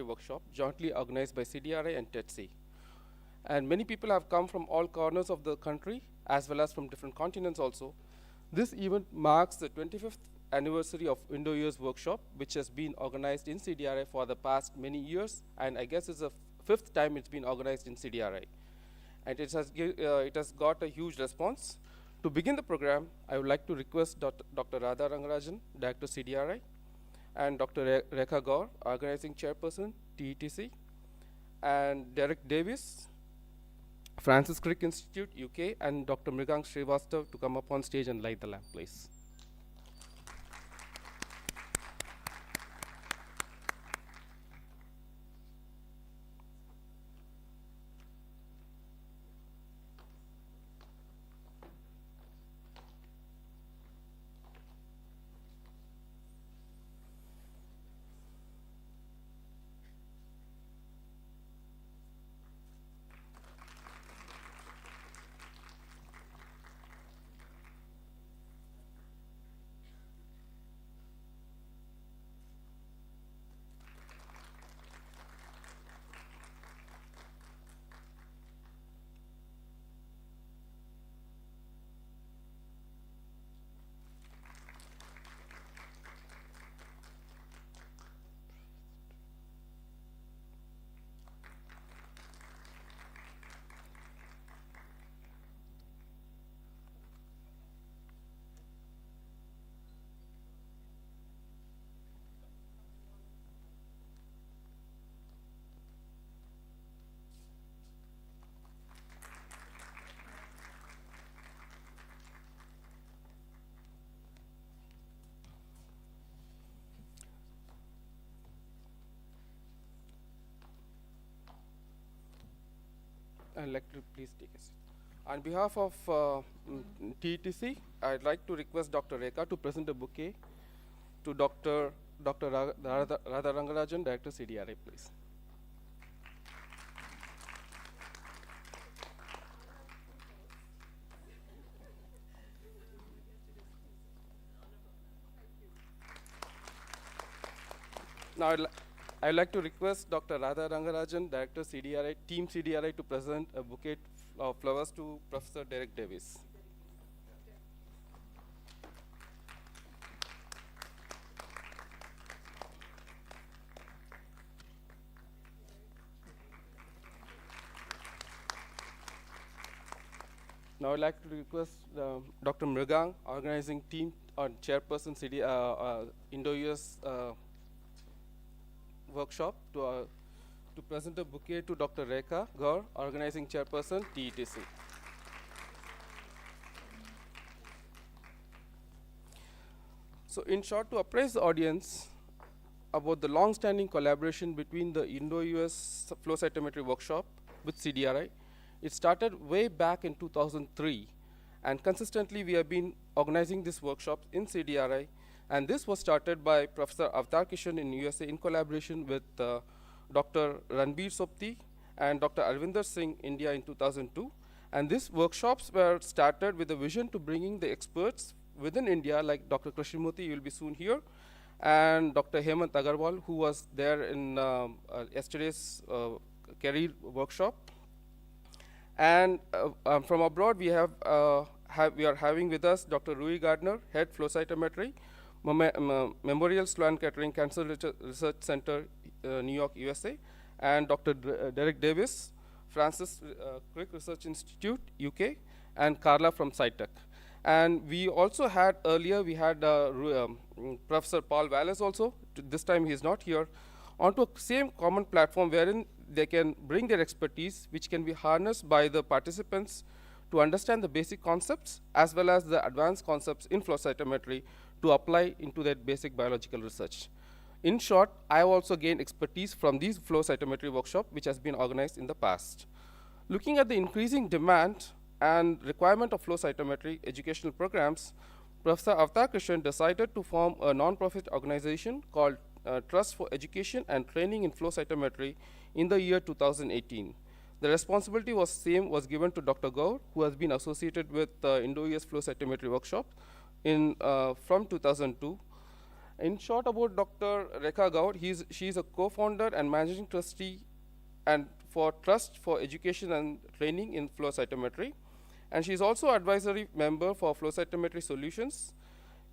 workshop jointly organized by CDRI and TETC. And many people have come from all corners of the country as well as from different continents also. This event marks the 25th anniversary of Indo-US workshop, which has been organized in CDRI for the past many years, and I guess it's the fifth time it's been organized in CDRI. And it has got a huge response. To begin the program, I would like to request Dr. Radha Rangarajan, Director CDRI, and Dr. Rekha Gaur, Organizing Chairperson, TETC, and Derek Davis, Francis Crick Institute, UK, and Dr. Mrigang Srivastav to come up on stage and light the lamp, please. I'd like to please take a seat. On behalf of TETC, I'd like to request Dr. Rekha to present a bouquet to Dr. Radha Rangarajan, Director CDRI, please. Now, I'd like to request Dr. Radha Rangarajan, Director CDRI, Team CDRI, to present a bouquet of flowers to Professor Derek Davis. Now I'd like to request Dr. Mrigang, Organizing Team and Chairperson Indo-US workshop, to present a bouquet to Dr. Rekha Gaur, Organizing Chairperson, TETC. So in short, to apprise the audience about the long-standing collaboration between the Indo-US flow cytometry workshop with CDRI, it started way back in 2003, and consistently we have been organizing this workshop in CDRI. And this was started by Professor Avtar Kishan in USA in collaboration with Dr. Ranbir Sopti and Dr. Arvinder Singh, India, in 2002. And these workshops were started with a vision to bringing the experts within India, like Dr. Krishnamurthy, you will be soon here, and Dr. Hemant Agarwal, who was there in yesterday's career workshop. And from abroad, we are having with us Dr. Rui Gardner, Head Flow Cytometry, Memorial Sloan Kettering Cancer Research Center, New York, USA, and Dr. Derek Davis, Francis Crick Research Institute, UK, and Carla from Cytec. And we also had earlier, we had Professor Paul Wallace also. This time he is not here. Onto a same common platform wherein they can bring their expertise, which can be harnessed by the participants to understand the basic concepts as well as the advanced concepts in flow cytometry to apply into their basic biological research. In short, I have also gained expertise from these flow cytometry workshop, which has been organized in the past. Looking at the increasing demand and requirement of flow cytometry educational programs, Professor Avtar Kishan decided to form a non-profit organization called Trust for Education and Training in Flow Cytometry in the year 2018. The responsibility was given to Dr. Gaur, who has been associated with Indo-US Flow Cytometry workshop from 2002. In short about Dr. Rekha Gaur, she is a co-founder and managing trustee and for Trust for Education and Training in Flow Cytometry. And she is also advisory member for Flow Cytometry Solutions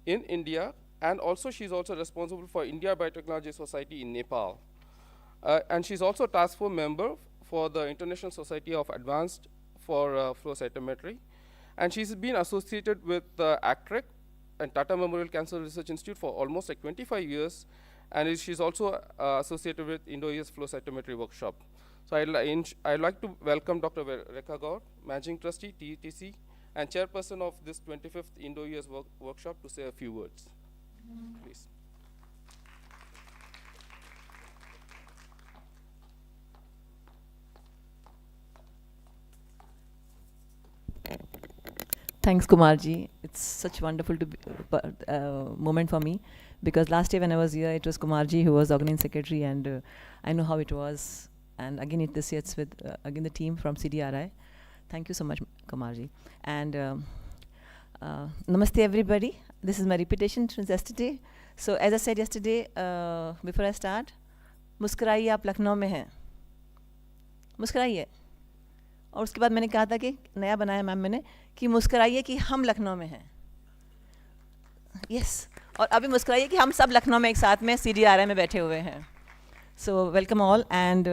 in India, and also she is also responsible for India Biotechnology Society in Nepal. And she's also a task force member for the International Society of Advanced for Flow Cytometry. And she's been associated with ACTREC and Tata Memorial Cancer Research Institute for almost like 25 years. And she's also associated with Indo-US Flow Cytometry Workshop. So I'd like to welcome Dr. Rekha Gaur, Managing Trustee, TETC, and Chairperson of this 25th Indo-US Workshop to say a few words. Please. Thanks, Kumarji. It's such wonderful moment for me, because last year when I was here, it was Kumarji who was organizing secretary, and I know how it was. And again, this year it's with again the team from CDRI. Thank you so much, Kumarji. And namaste, everybody. This is my repetition since yesterday. So as I said yesterday, before I start, मुस्कुराइए आप लखनऊ में हैं, मुस्कुराइए. और उसके बाद मैंने कहा था कि नया बनाया मैम मैंने कि मुस्कुराइए कि हम लखनऊ में हैं. यस, और अभी मुस्कुराइए कि हम सब लखनऊ में एक साथ में CDRI में बैठे हुए हैं. So welcome all, and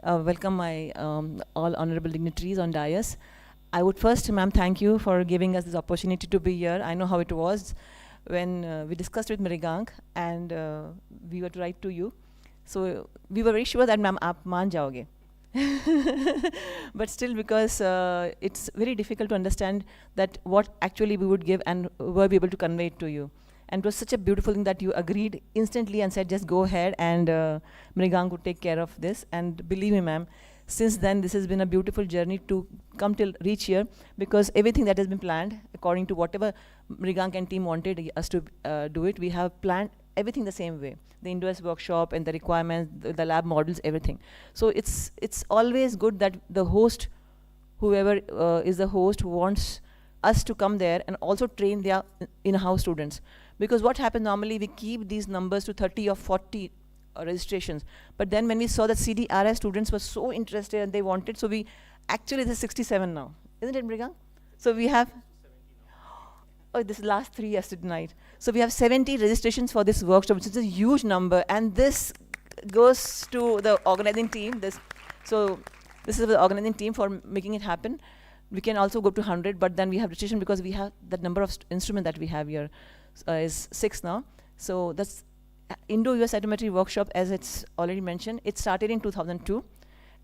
welcome my all honorable dignitaries on dais. I would first, ma'am, thank you for giving us this opportunity to be here. I know how it was when we discussed with Mrigank, and we were to write to you. So we were very sure that ma'am, aap maan jaoge. But still, because it's very difficult to understand that what actually we would give and were we able to convey it to you. And it was such a beautiful thing that you agreed instantly and said, just go ahead, and Mrigank would take care of this. And believe me, ma'am, since then, this has been a beautiful journey to come till reach here, because everything that has been planned, according to whatever Mrigank and team wanted us to do it, we have planned everything the same way. The Indo-US workshop and the requirements, the lab models, everything. So it's always good that the host, whoever is the host, who wants us to come there and also train their in-house students. Because what happens normally, we keep these numbers to 30 or 40 registrations. But then when we saw that CDRI students were so interested and they wanted, so we actually, this is 67 now. Isn't it, Mrigank? So we have, oh, this is last 3 years tonight. So we have 70 registrations for this workshop, which is a huge number. And this goes to the organizing team. So this is the organizing team for making it happen. We can also go to 100, but then we have registration because we have that number of instruments that we have here is 6 now. So that's Indo-US Cytometry Workshop, as it's already mentioned. It started in 2002.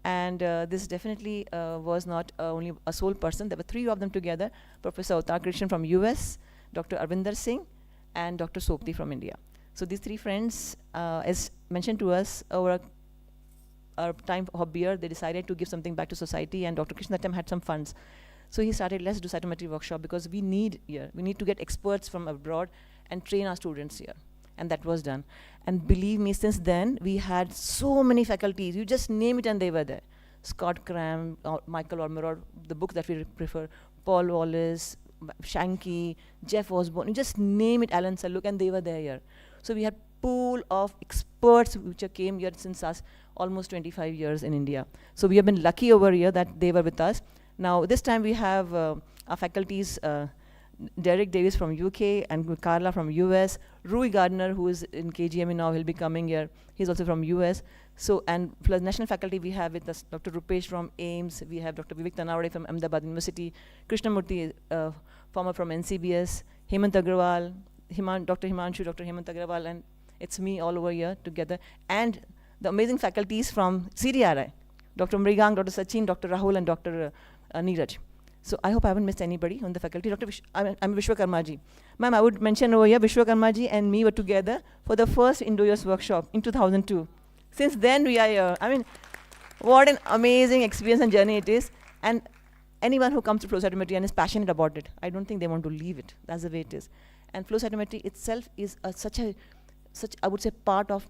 And this definitely was not only a sole person. There were 3 of them together: Professor Avtar Krishnan from US, Dr. Arvinder Singh, and Dr. Sopti from India. So these 3 friends, as mentioned to us, over our time of beer, they decided to give something back to society, and Dr. Krishnan that time had some funds. So he started, let's do cytometry workshop, because we need to get experts from abroad and train our students here. And that was done. And believe me, since then, we had so many faculties. You just name it and they were there. Scott Cram, Michael Ormerod, the book that we prefer, Paul Wallace, Shanky, Jeff Osborne, you just name it, Alan Saluk, and they were there here. So we had pool of experts which came here since us almost 25 years in India. So we have been lucky over here that they were with us. Now this time we have our faculties, Derek Davis from UK and Carla from US, Rui Gardner, who is in KGME now, he'll be coming here. He's also from US. So, and plus national faculty we have with us, Dr. Rupesh from AIMS, we have Dr. Vivek Tanawade from Ahmedabad University, Krishnamurthy, former from NCBS, Hemant Agrawal, Dr. Himanshu, Dr. Hemant Agrawal, and it's me all over here together. And the amazing faculties from CDRI, Dr. Mrigank, Dr. Sachin, Dr. Rahul, and Dr. Neeraj. So I hope I haven't missed anybody on the faculty. I'm Vishwakarma ji. Ma'am, I would mention over here, Vishwakarma ji and me were together for the first Indo-US workshop in 2002. Since then, we are here. I mean, what an amazing experience and journey it is. And anyone who comes to flow cytometry and is passionate about it, I don't think they want to leave it. That's the way it is. And flow cytometry itself is such I would say, part of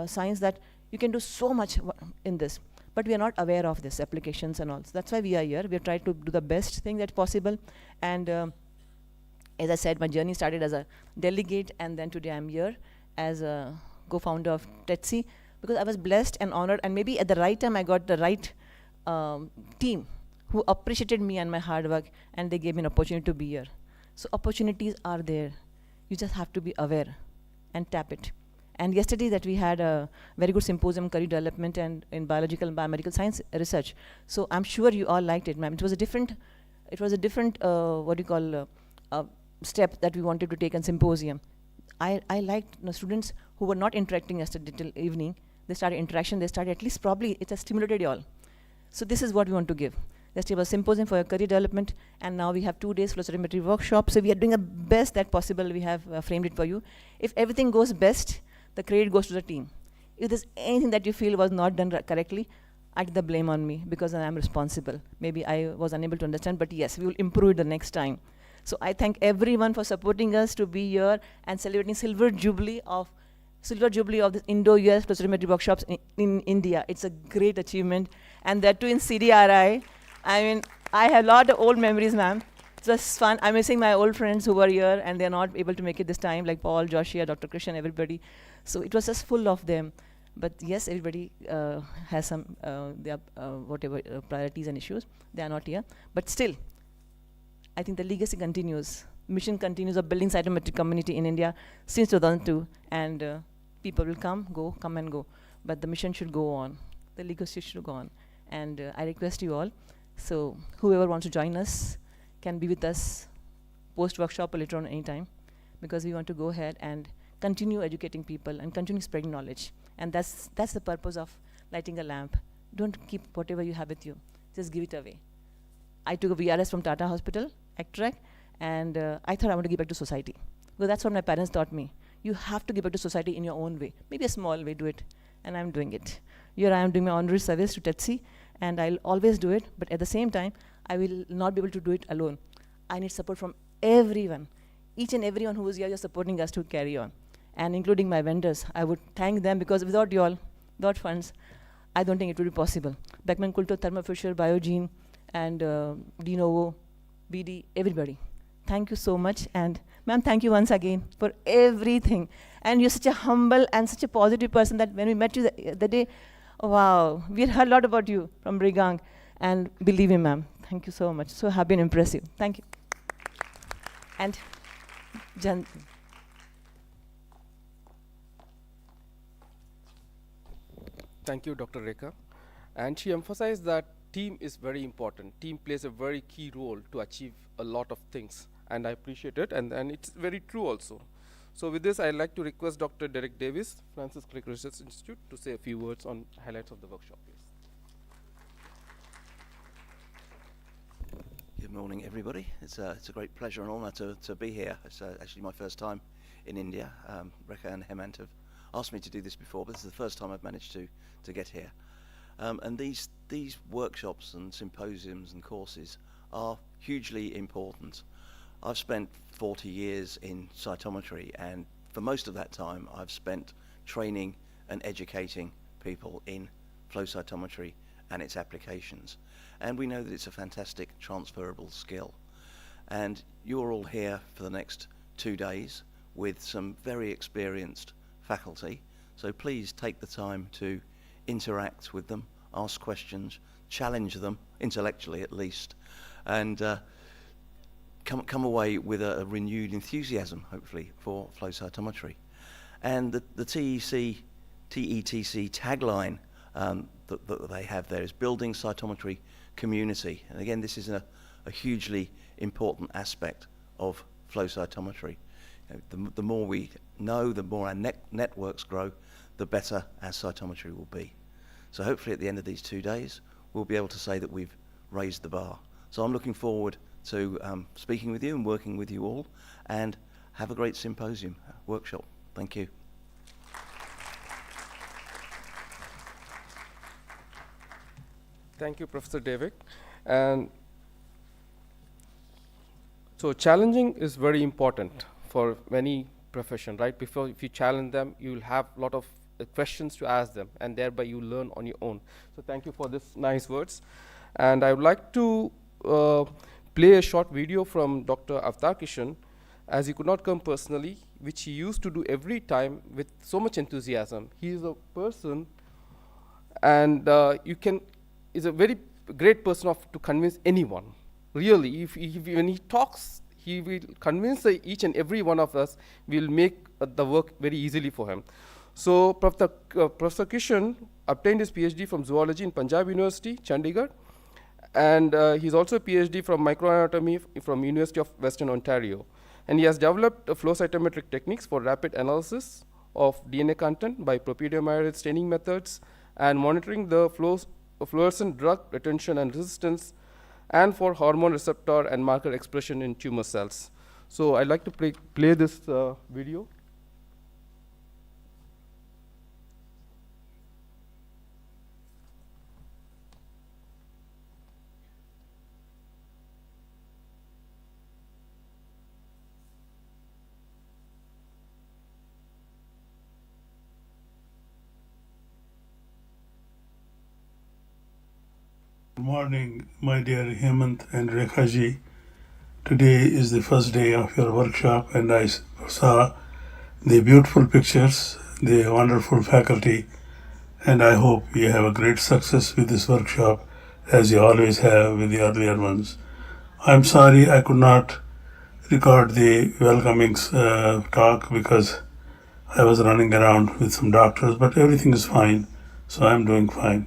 science that you can do so much in this. But we are not aware of this applications and all. So that's why we are here. We are trying to do the best thing that's possible. And As I said, my journey started as a delegate, and then today I'm here as a co-founder of TETSI, because I was blessed and honored, and maybe at the right time I got the right team who appreciated me and my hard work, and they gave me an opportunity to be here. So opportunities are there. You just have to be aware and tap it. And yesterday that we had a very good symposium, career development and in biological and biomedical science research. So I'm sure you all liked it, ma'am. It was a different, step that we wanted to take in symposium. I liked students who were not interacting yesterday till evening. They started interaction, they started, at least probably it has stimulated you all. So this is what we want to give. Yesterday was symposium for your career development, and now we have 2 days flow cytometry workshop. So we are doing the best that possible. We have framed it for you. If everything goes best, the credit goes to the team. If there's anything that you feel was not done correctly, I take the blame on me because I am responsible. Maybe I was unable to understand, but yes, we will improve it the next time. So I thank everyone for supporting us to be here and celebrating silver jubilee of this Indo-US flow cytometry workshops in India. It's a great achievement, and that too in CDRI. I mean, I have a lot of old memories, ma'am. It was fun. I'm missing my old friends who were here, and they're not able to make it this time, like Paul, Joshua, Dr. Krishnan, everybody. So it was just full of them. But yes, everybody has some priorities and issues. They are not here. But still, I think the legacy continues. Mission continues of building cytometric community in India since 2002. And people will come and go. But the mission should go on. The legacy should go on. And I request you all, so whoever wants to join us can be with us post-workshop or later on anytime, because we want to go ahead and continue educating people and continue spreading knowledge. And that's the purpose of lighting a lamp. Don't keep whatever you have with you. Just give it away. I took a VRS from Tata Hospital, Actrac, and I thought I want to give back to society. Because that's what my parents taught me. You have to give back to society in your own way. Maybe a small way, do it. And I'm doing it. Here I am doing my honorary service to TETSI, and I'll always do it, but at the same time, I will not be able to do it alone. I need support from everyone. Each and everyone who is here, you're supporting us to carry on. And including my vendors, I would thank them, because without you all, without funds, I don't think it would be possible. Beckman Coulter, Thermo Fisher, Biogene, and De Novo, BD, everybody. Thank you so much, and ma'am, thank you once again for everything. And you're such a humble and such a positive person that when we met you the day, wow, we had heard a lot about you from Brigang, and believe me, ma'am, thank you so much. So happy and impressive. Thank you. And Jan. Thank you, Dr. Rekha. And she emphasized that team is very important. Team plays a very key role to achieve a lot of things. And I appreciate it, and it's very true also. So with this, I'd like to request Dr. Derek Davis, Francis Crick Research Institute, to say a few words on highlights of the workshop, please. Good morning, everybody. It's a great pleasure and honour to be here. It's actually my first time in India. Rekha and Hemant have asked me to do this before, but this is the first time I've managed to get here. And these workshops and symposiums and courses are hugely important. I've spent 40 years in cytometry, and for most of that time I've spent training and educating people in flow cytometry and its applications. And we know that it's a fantastic transferable skill. And you're all here for the next 2 days with some very experienced faculty, so please take the time to interact with them, ask questions, challenge them, intellectually at least, and come away with a renewed enthusiasm, hopefully, for flow cytometry. And the TETC tagline that they have there is building cytometry community. And again, this is a hugely important aspect of flow cytometry. The more we know, the more our networks grow, the better our cytometry will be. So hopefully at the end of these 2 days, we'll be able to say that we've raised the bar. So I'm looking forward to speaking with you and working with you all, and have a great symposium workshop. Thank you. Thank you, Professor David. And so challenging is very important for many profession, right? If you challenge them, you'll have a lot of questions to ask them, and thereby you learn on your own. So thank you for this nice words. And I would like to play a short video from Dr. Avtar Kishan, as he could not come personally, which he used to do every time with so much enthusiasm. He is a person, and is a very great person to convince anyone. Really, when he talks, he will convince each and every one of us. Will make the work very easily for him. So Professor Kishan obtained his PhD from zoology in Punjab University, Chandigarh, and he's also a PhD from microanatomy from University of Western Ontario. And he has developed flow cytometric techniques for rapid analysis of DNA content by propediomyelin staining methods and monitoring the fluorescent drug retention and resistance, and for hormone receptor and marker expression in tumor cells. So I'd like to play this video. Good morning, my dear Hemant and Rekhaji. Today is the first day of your workshop, and I saw the beautiful pictures, the wonderful faculty, and I hope you have a great success with this workshop, as you always have with the earlier ones. I'm sorry I could not record the welcoming talk because I was running around with some doctors, but everything is fine, so I'm doing fine.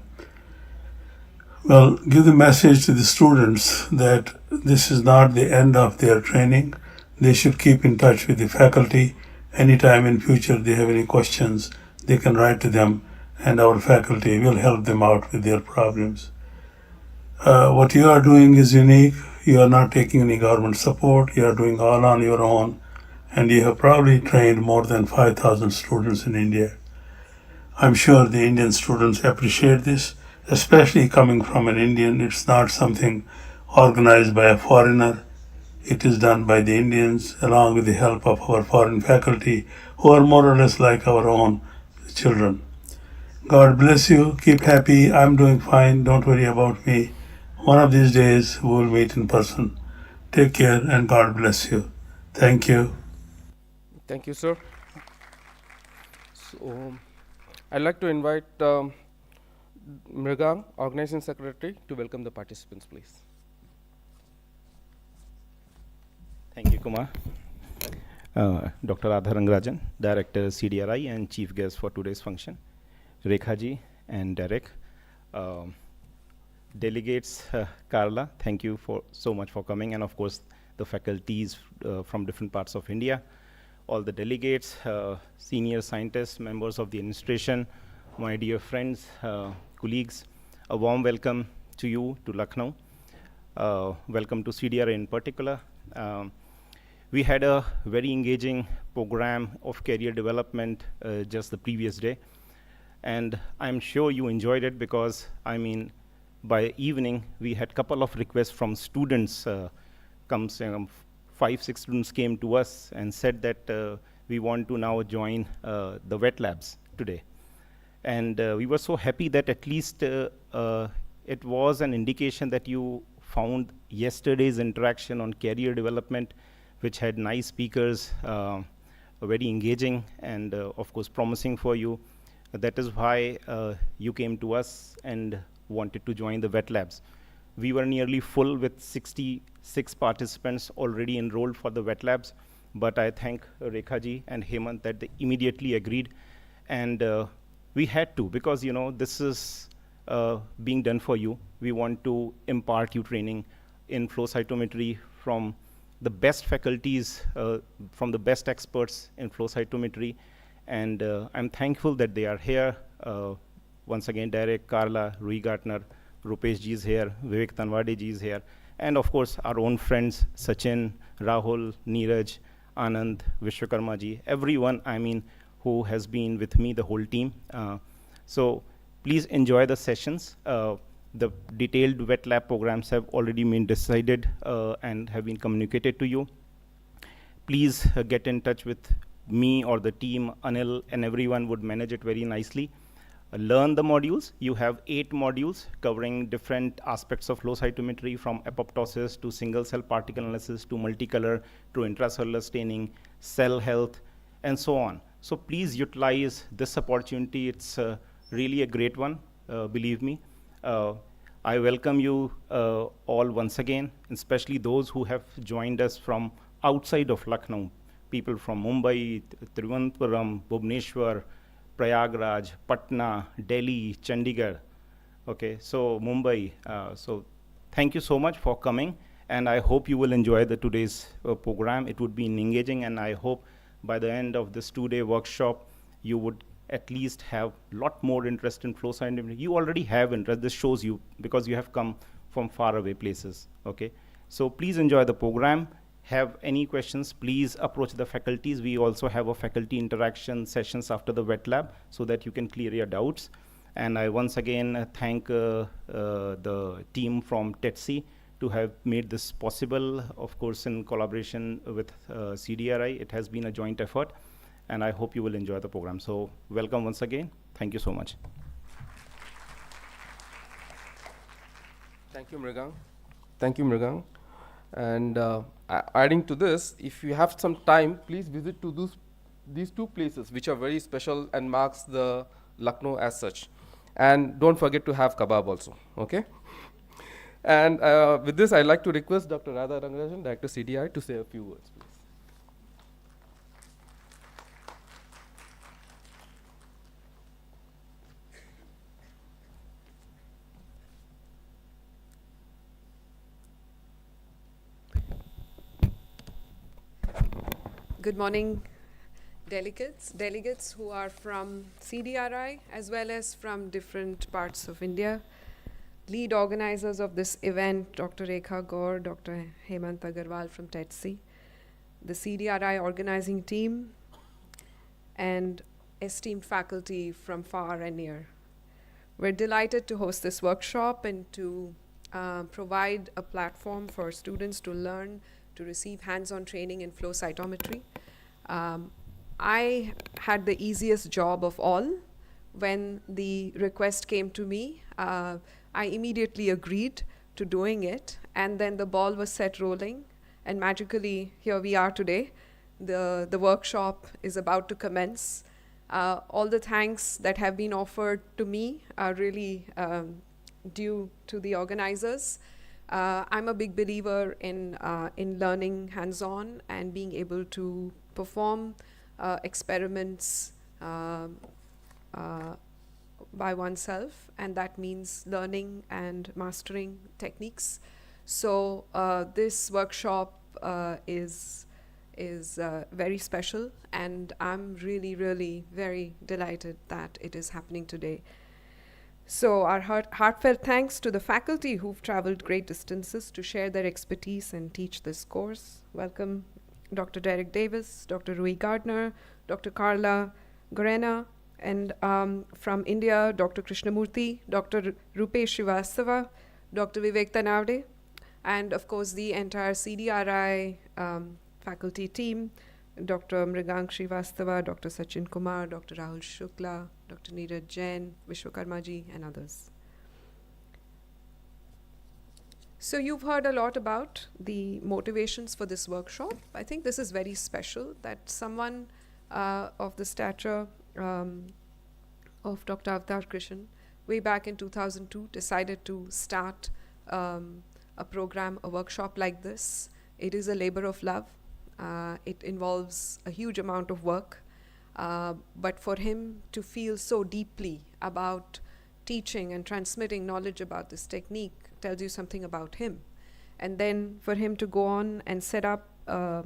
Well, give the message to the students that this is not the end of their training. They should keep in touch with the faculty. Anytime in future they have any questions, they can write to them, and our faculty will help them out with their problems. What you are doing is unique. You are not taking any government support. You are doing all on your own, and you have probably trained more than 5,000 students in India. I'm sure the Indian students appreciate this, especially coming from an Indian. It's not something organized by a foreigner. It is done by the Indians along with the help of our foreign faculty, who are more or less like our own children. God bless you. Keep happy. I'm doing fine. Don't worry about me. One of these days we will meet in person. Take care and God bless you. Thank you. Thank you, sir. So I'd like to invite Mrigang, Organizing Secretary, to welcome the participants, please. Thank you, Kumar. Dr. Radha Rangarajan, Director CDRI and Chief Guest for today's function. Rekhaji and Derek. Delegates, Carla, thank you so much for coming, and of course the faculties from different parts of India. All the delegates, senior scientists, members of the administration, my dear friends, colleagues, a warm welcome to you to Lucknow. Welcome to CDRI in particular. We had a very engaging program of career development just the previous day, and I'm sure you enjoyed it because, I mean, by evening we had a couple of requests from students. 5-6 students came to us and said that we want to now join the wet labs today. And we were so happy that at least it was an indication that you found yesterday's interaction on career development, which had nice speakers, very engaging and of course promising for you. That is why you came to us and wanted to join the wet labs. We were nearly full with 66 participants already enrolled for the wet labs, but I thank Rekhaji and Hemant that they immediately agreed, and we had to, because you know this is being done for you. We want to impart you training in flow cytometry from the best faculties, from the best experts in flow cytometry, and I'm thankful that they are here. Once again, Derek, Carla, Rui Gartner, Rupesh ji is here, Vivek Tanwade ji is here, and of course our own friends, Sachin, Rahul, Neeraj, Anand, Vishwakarma ji, everyone, I mean, who has been with me, the whole team. So please enjoy the sessions. The detailed wet lab programs have already been decided and have been communicated to you. Please get in touch with me or the team. Anil and everyone would manage it very nicely. learn the modules. You have 8 modules covering different aspects of flow cytometry, from apoptosis to single cell particle analysis to multicolor to intracellular staining, cell health, and so on. So please utilize this opportunity. It's really a great one, believe me. I welcome you all once again, especially those who have joined us from outside of Lucknow, people from Mumbai, Thiruvananthapuram, Bhubaneswar, Prayagraj, Patna, Delhi, Chandigarh. Okay, so Mumbai. So thank you so much for coming, and I hope you will enjoy today's program. It would be engaging, and I hope by the end of this 2-day workshop, you would at least have a lot more interest in flow cytometry. You already have interest. This shows you because you have come from far away places. Okay, so please enjoy the program. Have any questions, please approach the faculties. We also have a faculty interaction sessions after the wet lab so that you can clear your doubts. And I once again thank the team from TETSI to have made this possible, of course, in collaboration with CDRI. It has been a joint effort, and I hope you will enjoy the program. So welcome once again. Thank you so much. Thank you, Mrigang. Thank you, Mrigang. And adding to this, if you have some time, please visit to these 2 places, which are very special and marks the Lucknow as such. And don't forget to have kebab also, okay? And with this, I'd like to request Dr. Radha Rangarajan, Director CDI, to say a few words, please. Good morning, delegates who are from CDRI as well as from different parts of India. Lead organizers of this event, Dr. Rekha Gaur, Dr. Hemant Agarwal from TETSI, the CDRI organizing team, and esteemed faculty from far and near. We're delighted to host this workshop and to provide a platform for students to learn, to receive hands-on training in flow cytometry. I had the easiest job of all. When the request came to me, I immediately agreed to doing it, and then the ball was set rolling, and magically here we are today. The workshop is about to commence. All the thanks that have been offered to me are really due to the organizers. I'm a big believer in learning hands-on and being able to perform experiments by oneself, and that means learning and mastering techniques. So this workshop is very special, and I'm really very delighted that it is happening today. So our heartfelt thanks to the faculty who've traveled great distances to share their expertise and teach this course. Welcome Dr. Derek Davis, Dr. Rui Gardner, Dr. Carla Gorena, and from India, Dr. Krishnamurthy, Dr. Rupesh Srivastava, Dr. Vivek Tanavde, and of course the entire CDRI faculty team, Dr. Mrigang Srivastava, Dr. Sachin Kumar, Dr. Rahul Shukla, Dr. Neeraj Jain, Vishwakarma ji, and others. So you've heard a lot about the motivations for this workshop. I think this is very special that someone of the stature of Dr. Avatar Krishan, way back in 2002, decided to start a program, a workshop like this. It is a labor of love. It involves a huge amount of work. But for him to feel so deeply about teaching and transmitting knowledge about this technique tells you something about him. And then for him to go on and set up, a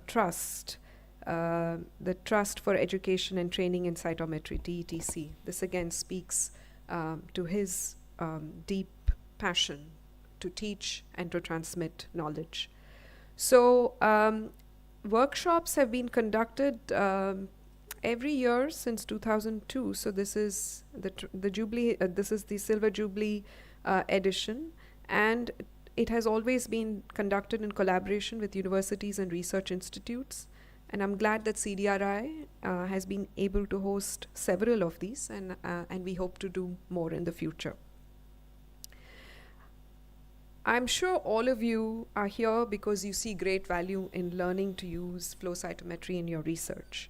trust, the Trust for Education and Training in Cytometry, TETC. This again speaks to his deep passion to teach and to transmit knowledge. So workshops have been conducted every year since 2002. So this is the Jubilee. This is the Silver Jubilee edition, and it has always been conducted in collaboration with universities and research institutes. And I'm glad that CDRI has been able to host several of these, and we hope to do more in the future. I'm sure all of you are here because you see great value in learning to use flow cytometry in your research.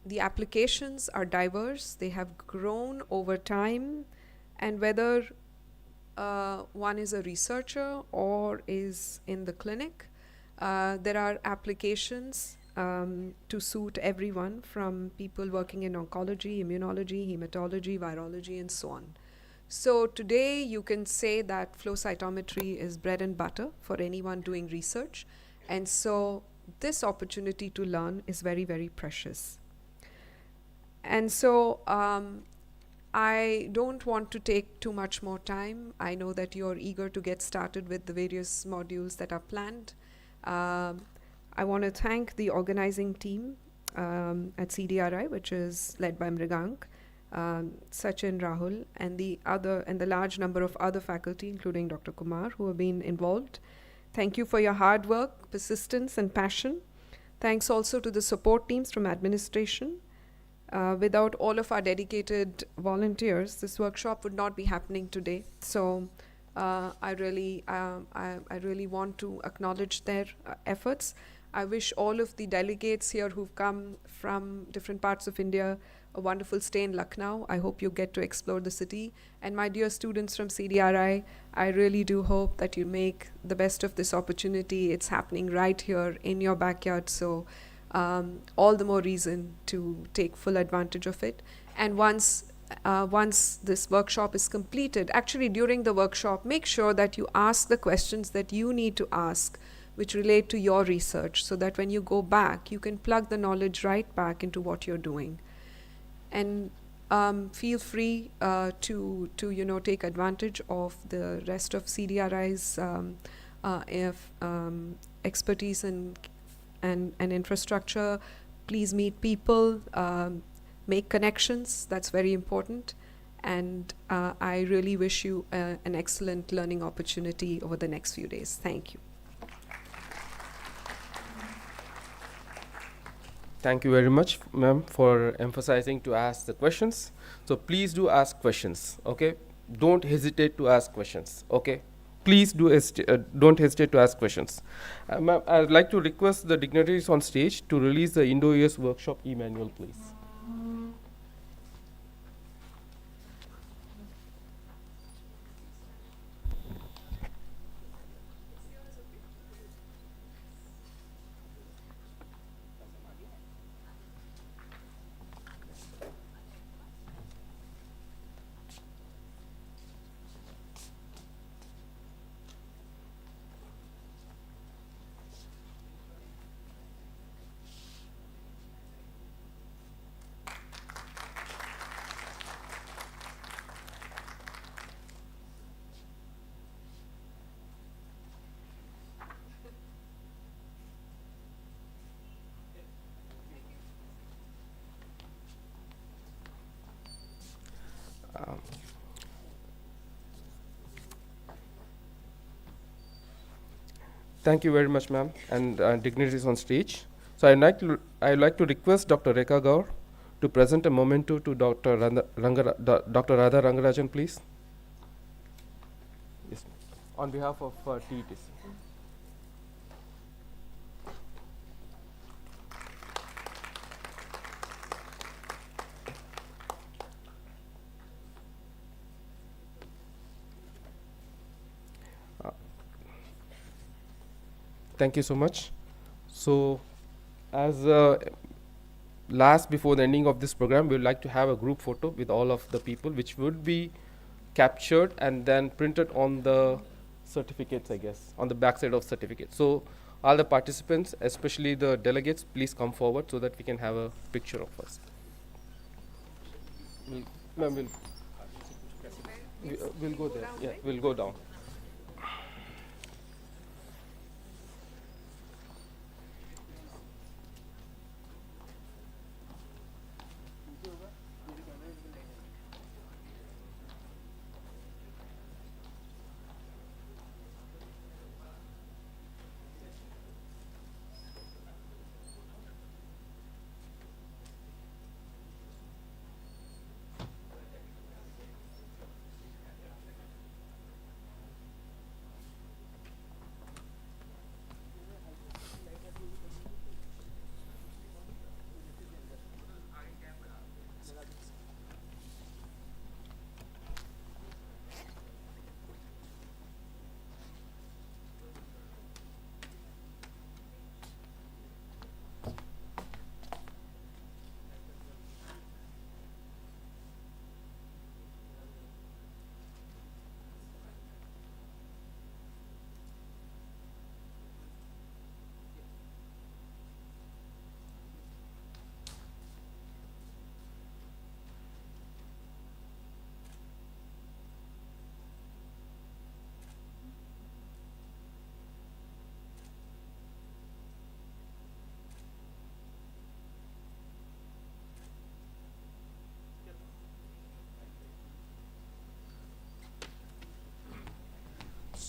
The applications are diverse, they have grown over time, and whether one is a researcher or is in the clinic, there are applications to suit everyone, from people working in oncology, immunology, hematology, virology, and so on. So today you can say that flow cytometry is bread and butter for anyone doing research, and so this opportunity to learn is very, very precious. And so I don't want to take too much more time. I know that you're eager to get started with the various modules that are planned. I want to thank the organizing team at CDRI, which is led by Mrigank, Sachin, Rahul, and the large number of other faculty, including Dr. Kumar, who have been involved. Thank you for your hard work, persistence, and passion. Thanks also to the support teams from administration. Without all of our dedicated volunteers, this workshop would not be happening today. So I really want to acknowledge their efforts. I wish all of the delegates here who've come from different parts of India a wonderful stay in Lucknow. I hope you get to explore the city. And my dear students from CDRI, I really do hope that you make the best of this opportunity. It's happening right here in your backyard, so all the more reason to take full advantage of it. And once this workshop is completed, actually during the workshop, make sure that you ask the questions that you need to ask, which relate to your research, so that when you go back, you can plug the knowledge right back into what you're doing. And feel free to take advantage of the rest of CDRI's expertise and infrastructure. Please meet people, make connections. That's very important. And I really wish you an excellent learning opportunity over the next few days. Thank you. Thank you very much, ma'am, for emphasizing to ask the questions. So please do ask questions, okay? Don't hesitate to ask questions, okay? Please don't hesitate to ask questions. Ma'am, I'd like to request the dignitaries on stage to release the Indo-US workshop e-manual, please. Thank you very much, ma'am, and dignitaries on stage. So I'd like to request Dr. Rekha Gaur to present a memento to Dr. Radha Rangarajan, please. Yes, on behalf of TETC. Thank you so much. So, as last before the ending of this program, we would like to have a group photo with all of the people, which would be captured and then printed on the certificates, I guess, on the backside of certificates. So, all the participants, especially the delegates, please come forward so that we can have a picture of us. We'll go there. Yeah, we'll go down.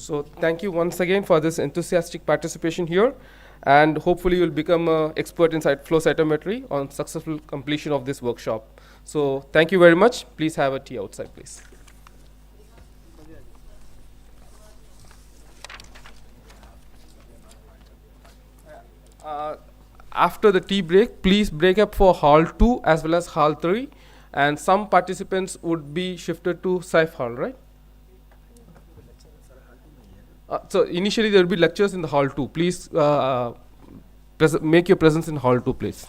So thank you once again for this enthusiastic participation here, and hopefully you'll become an expert in flow cytometry on successful completion of this workshop. So thank you very much. Please have a tea outside, please. After the tea break, please break up for hall 2 as well as hall 3, and some participants would be shifted to SIF hall, right? So initially there will be lectures in the hall 2. Please make your presence in hall 2, please.